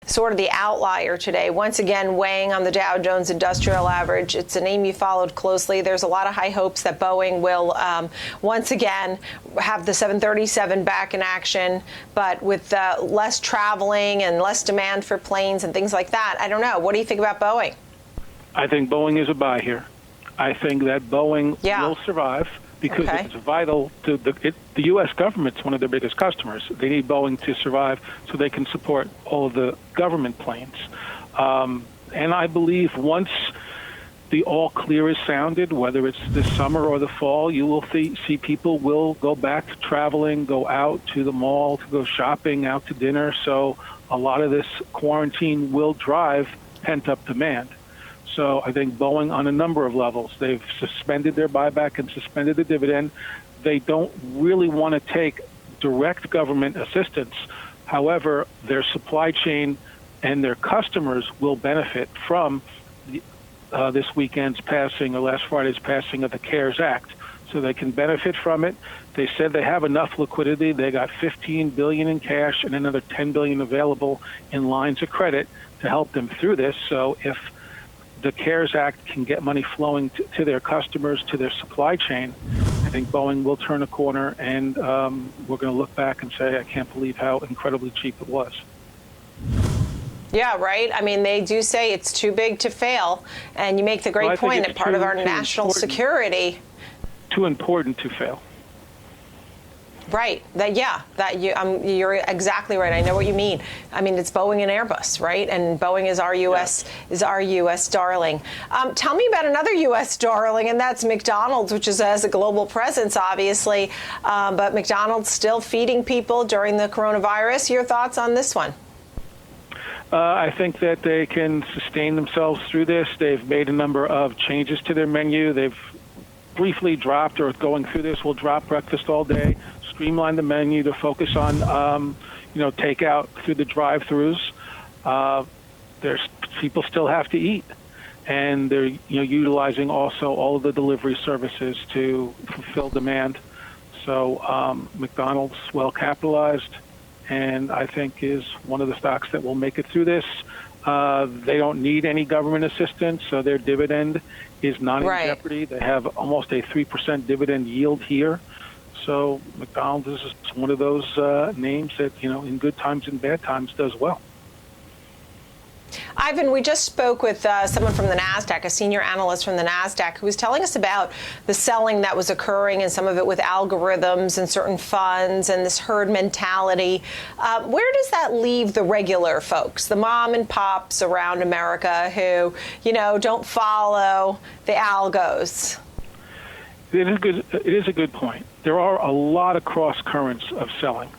sort of the outlier today, once again weighing on the Dow Jones Industrial Average. It's a name you followed closely. There's a lot of high hopes that Boeing will once again have the 737 back in action, but with less traveling and less demand for planes and things like that. I don't know. What do you think about Boeing? I think Boeing is a buy here. I think that Boeing will survive because it's vital to the U.S. government's one of their biggest customers. They need Boeing to survive so they can support all of the government planes. And I believe once the all clear is sounded, whether it's this summer or the fall, you will see people will go back to traveling, go out to the mall, to go shopping, out to dinner. So a lot of this quarantine will drive pent-up demand. So I think Boeing, on a number of levels, they've suspended their buyback and suspended the dividend. They don't really want to take direct government assistance. However, their supply chain and their customers will benefit from this weekend's passing, or last Friday's passing of the CARES Act. So they can benefit from it. They said they have enough liquidity. They got $15 billion in cash and another $10 billion available in lines of credit to help them through this. So if the CARES Act can get money flowing to their customers, to their supply chain, I think Boeing will turn a corner, and we're going to look back and say, I can't believe how incredibly cheap it was. Yeah, right. I mean, they do say it's too big to fail, and you make the great point that part of our national security. Too important to fail. Right. You're exactly right. I know what you mean. I mean, it's Boeing and Airbus, right? And Boeing is our U.S. darling. Tell me about another U.S. darling, and that's McDonald's, which has a global presence, obviously. But McDonald's still feeding people during the coronavirus. Your thoughts on this one? I think that they can sustain themselves through this. They've made a number of changes to their menu. They've briefly dropped, or going through this, will drop breakfast all day, streamline the menu to focus on, takeout through the drive-throughs. There's people still have to eat, and they're utilizing also all of the delivery services to fulfill demand. So McDonald's well capitalized, and I think is one of the stocks that will make it through this. They don't need any government assistance, so their dividend is not in jeopardy. They have almost a 3% dividend yield here. So McDonald's is one of those names that, in good times and bad times does well. Ivan, we just spoke with someone from the NASDAQ, a senior analyst from the NASDAQ, who was telling us about the selling that was occurring, and some of it with algorithms and certain funds and this herd mentality. Where does that leave the regular folks, the mom and pops around America who, don't follow the algos? It is a good point. There are a lot of cross currents of selling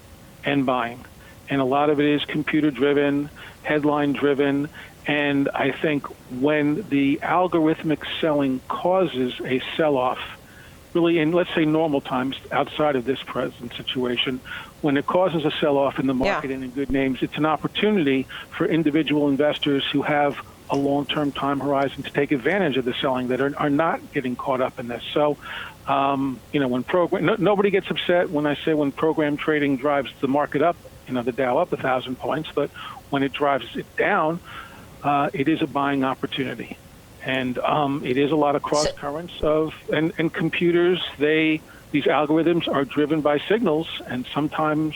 and buying, and a lot of it is computer-driven, headline-driven, and I think when the algorithmic selling causes a sell-off, really in, let's say, normal times outside of this present situation, when it causes a sell-off in the market and in good names, it's an opportunity for individual investors who have a long-term time horizon to take advantage of the selling that are not getting caught up in this. So, when nobody gets upset when I say when program trading drives the market up, the Dow up 1,000 points, but when it drives it down, it is a buying opportunity. And it is a lot of cross currents and computers, these algorithms are driven by signals, and sometimes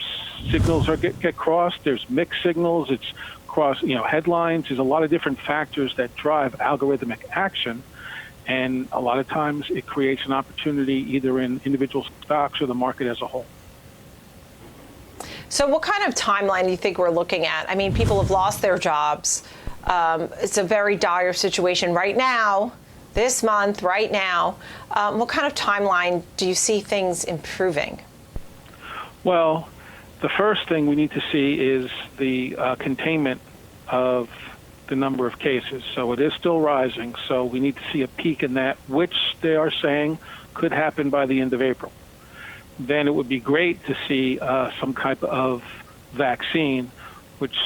signals get crossed. There's mixed signals, it's cross, headlines. There's a lot of different factors that drive algorithmic action. And a lot of times it creates an opportunity either in individual stocks or the market as a whole. So what kind of timeline do you think we're looking at? I mean, people have lost their jobs. It's a very dire situation right now, this month, right now. What kind of timeline do you see things improving? Well, the first thing we need to see is the containment of the number of cases. So it is still rising. So we need to see a peak in that, which they are saying could happen by the end of April. Then it would be great to see some type of vaccine, which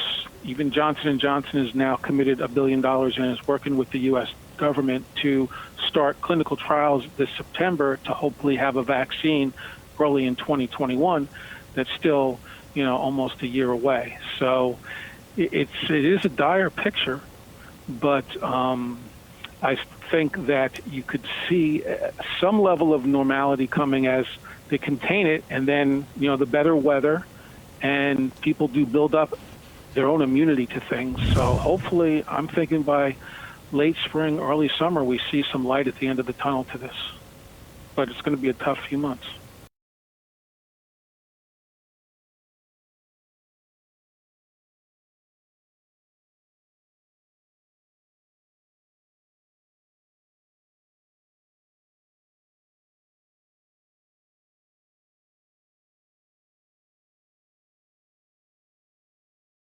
even Johnson & Johnson has now committed $1 billion and is working with the U.S. government to start clinical trials this September to hopefully have a vaccine early in 2021. That's still, almost a year away. So, it is a dire picture, but I think that you could see some level of normality coming as they contain it, and then the better weather, and people do build up their own immunity to things. So hopefully, I'm thinking by late spring, early summer, we see some light at the end of the tunnel to this. But it's going to be a tough few months.